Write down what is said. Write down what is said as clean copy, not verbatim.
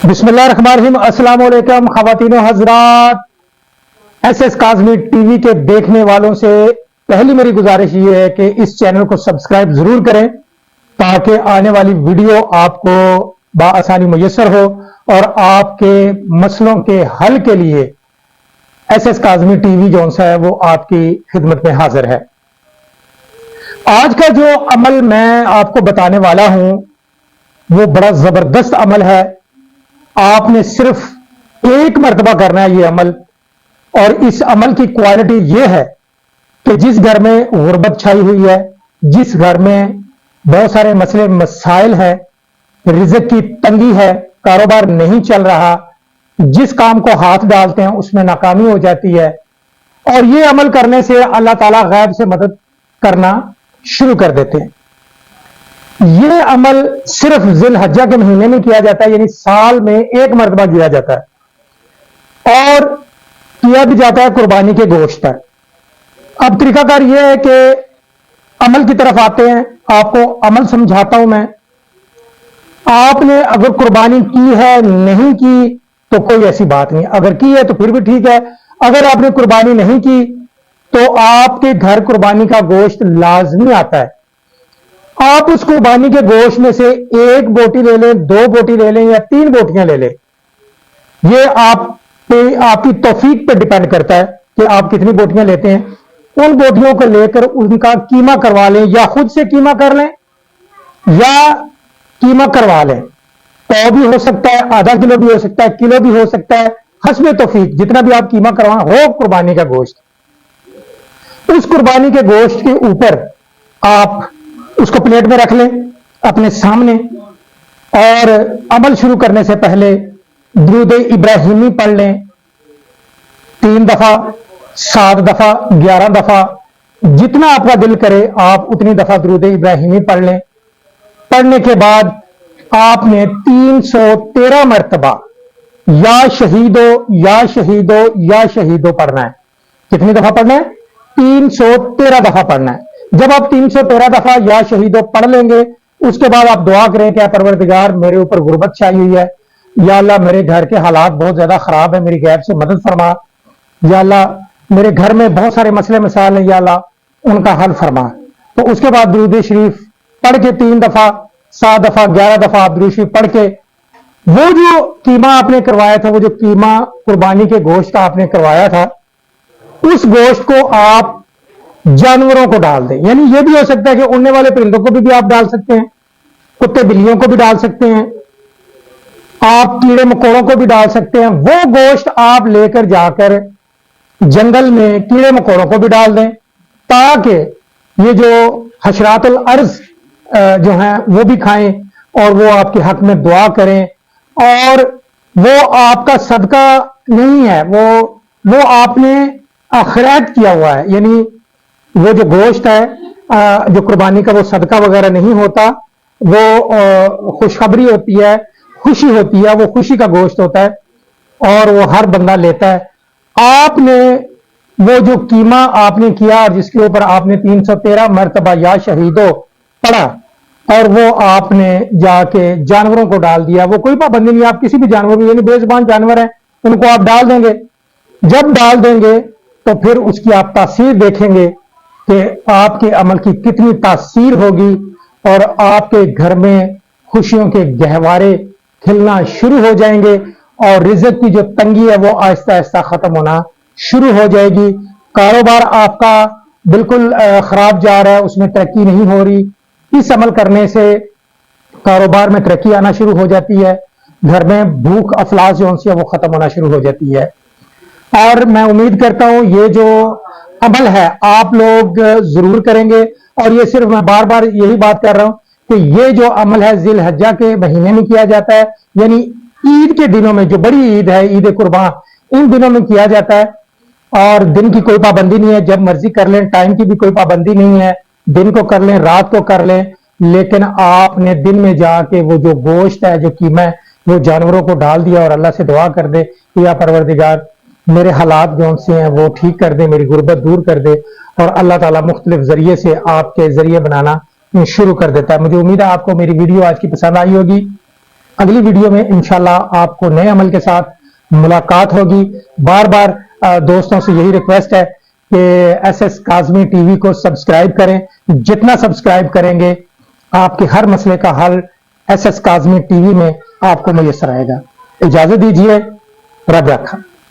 बिस्मिल्लाहिर्रहमानिर्रहीम। अस्सलाम वालेकुम ख़वातीन व हज़रात। SS काज़मी टीवी के देखने वालों से पहली मेरी गुजारिश ये है कि इस चैनल को सब्सक्राइब जरूर करें ताकि आने वाली वीडियो आपको बआसानी मुयस्सर हो और आपके मसलों के हल के लिए SS काज़मी टीवी जो सा है वो आपकी खिदमत में हाजिर है। आज का जो अमल मैं आपको बताने वाला हूं वो बड़ा जबरदस्त अमल है। आपने सिर्फ एक मर्तबा करना है ये अमल, और इस अमल की क्वालिटी ये है कि जिस घर में गुर्बत छाई हुई है, जिस घर में बहुत सारे मसले मसाइल हैं, रिज़्क़ की तंगी है, कारोबार नहीं चल रहा, जिस काम को हाथ डालते हैं उसमें नाकामी हो जाती है, और ये अमल करने से अल्लाह ताला गैब से मदद करना शुरू कर देते हैं। ये अमल सिर्फ ज़िलहज्जा के महीने में किया जाता है, यानी साल में एक मरतबा किया जाता है और किया भी जाता है कुर्बानी के गोश्त पर। अब तरीकाकार यह है कि अमल की तरफ आते हैं। आपको अमल समझाता हूं मैं। आपने अगर कुर्बानी की है, नहीं की तो कोई ऐसी बात नहीं, अगर की है तो फिर भी ठीक है। अगर आपने कुर्बानी नहीं की तो आपके घर कुर्बानी का गोश्त लाजमी आता है। आप उस कुर्बानी के गोश्त में से एक बोटी ले लें, दो बोटी ले लें या तीन बोटियां ले लें, ये आपकी तौफीक पर डिपेंड करता है कि आप कितनी बोटियां लेते हैं। उन बोटियों को लेकर उनका कीमा करवा लें, या खुद से कीमा कर लें या कीमा करवा लें। पाव भी हो सकता है, आधा किलो भी हो सकता है, किलो भी हो सकता है, हस्बे तौफीक जितना भी आप कीमा करवा हो कुर्बानी का गोश्त। उस कुर्बानी के गोश्त के ऊपर आप उसको प्लेट में रख लें अपने सामने, और अमल शुरू करने से पहले दुरूद इब्राहिमी पढ़ लें 3 दफा, 7 दफा, 11 दफा, जितना आपका दिल करे आप उतनी दफा दुरूद इब्राहिमी पढ़ लें। पढ़ने के बाद आपने 313 मरतबा या शहीदो या शहीदो या शहीदो पढ़ना है। कितनी दफा पढ़ना है? 313 दफा पढ़ना है। जब आप 313 दफा या शहीदों पढ़ लेंगे, उसके बाद आप दुआ करें कि परवरदिगार मेरे ऊपर गुर्बत छाई हुई है, या अल्लाह मेरे घर के हालात बहुत ज्यादा खराब है, मेरी गैब से मदद फरमा, या अल्लाह मेरे घर में बहुत सारे मसले मसाइल हैं, या अल्लाह उनका हल फरमा। तो उसके बाद दुरूद शरीफ पढ़ के 3 दफा, 7 दफा, 11 दफा आप दुरूद शरीफ पढ़ के वो जो कीमा आपने करवाया था, वो जो कीमा कुर्बानी के गोश्त का आपने करवाया था, उस गोश्त को आप जानवरों को डाल दें। यानी यह भी हो सकता है कि उड़ने वाले परिंदों को भी आप डाल सकते हैं, कुत्ते बिल्लियों को भी डाल सकते हैं, आप कीड़े मकोड़ों को भी डाल सकते हैं। वो गोश्त आप लेकर जाकर जंगल में कीड़े मकोड़ों को भी डाल दें, ताकि ये जो हशरातुल अर्ज जो हैं वो भी खाएं और वो आपके हक में दुआ करें। और वो आपका सदका नहीं है, वो आपने खैरात किया हुआ है। यानी वो जो गोश्त है जो कुर्बानी का, वो सदका वगैरह नहीं होता, वो खुशखबरी होती है, खुशी होती है, वो खुशी का गोश्त होता है और वो हर बंदा लेता है। आपने वो जो कीमा आपने किया और जिसके ऊपर आपने 313 मरतबा या शहीदो पढ़ा, और वो आपने जाके जानवरों को डाल दिया। वो कोई पाबंदी नहीं, आप किसी भी जानवर को, यानी बेजुबान जानवर है उनको आप डाल देंगे। जब डाल देंगे तो फिर उसकी आप तासीर देखेंगे कि आपके अमल की कितनी तासीर होगी, और आपके घर में खुशियों के गहवारे खिलना शुरू हो जाएंगे, और रिज़्क़ की जो तंगी है वो आहिस्ता आहिस्ता खत्म होना शुरू हो जाएगी। कारोबार आपका बिल्कुल खराब जा रहा है, उसमें तरक्की नहीं हो रही, इस अमल करने से कारोबार में तरक्की आना शुरू हो जाती है। घर में भूख अफलास जो है वो खत्म होना शुरू हो जाती है। और मैं उम्मीद करता हूं ये जो अमल है आप लोग जरूर करेंगे। और ये सिर्फ मैं बार बार यही बात कर रहा हूं कि ये जो अमल है ज़िलहज्जा के महीने में किया जाता है, यानी ईद के दिनों में, जो बड़ी ईद है, ईद कुर्बान, इन दिनों में किया जाता है। और दिन की कोई पाबंदी नहीं है, जब मर्जी कर लें, टाइम की भी कोई पाबंदी नहीं है, दिन को कर लें, रात को कर लें, लेकिन आपने दिन में जाके वो जो गोश्त है, जो कीमा है, वो जानवरों को डाल दिया और अल्लाह से दुआ कर दे, या परवरदिगार मेरे हालात जो से हैं वो ठीक कर दे, मेरी गुर्बत दूर कर दे, और अल्लाह ताला मुख्तलिफ जरिए से आपके जरिए बनाना शुरू कर देता है। मुझे उम्मीद है आपको मेरी वीडियो आज की पसंद आई होगी। अगली वीडियो में इंशाल्लाह आपको नए अमल के साथ मुलाकात होगी। बार बार दोस्तों से यही रिक्वेस्ट है कि SS काज़मी टीवी को सब्सक्राइब करें। जितना सब्सक्राइब करेंगे आपके हर मसले का हल SS काज़मी टीवी में आपको मुयस्सर आएगा। इजाजत दीजिए, रब रखा।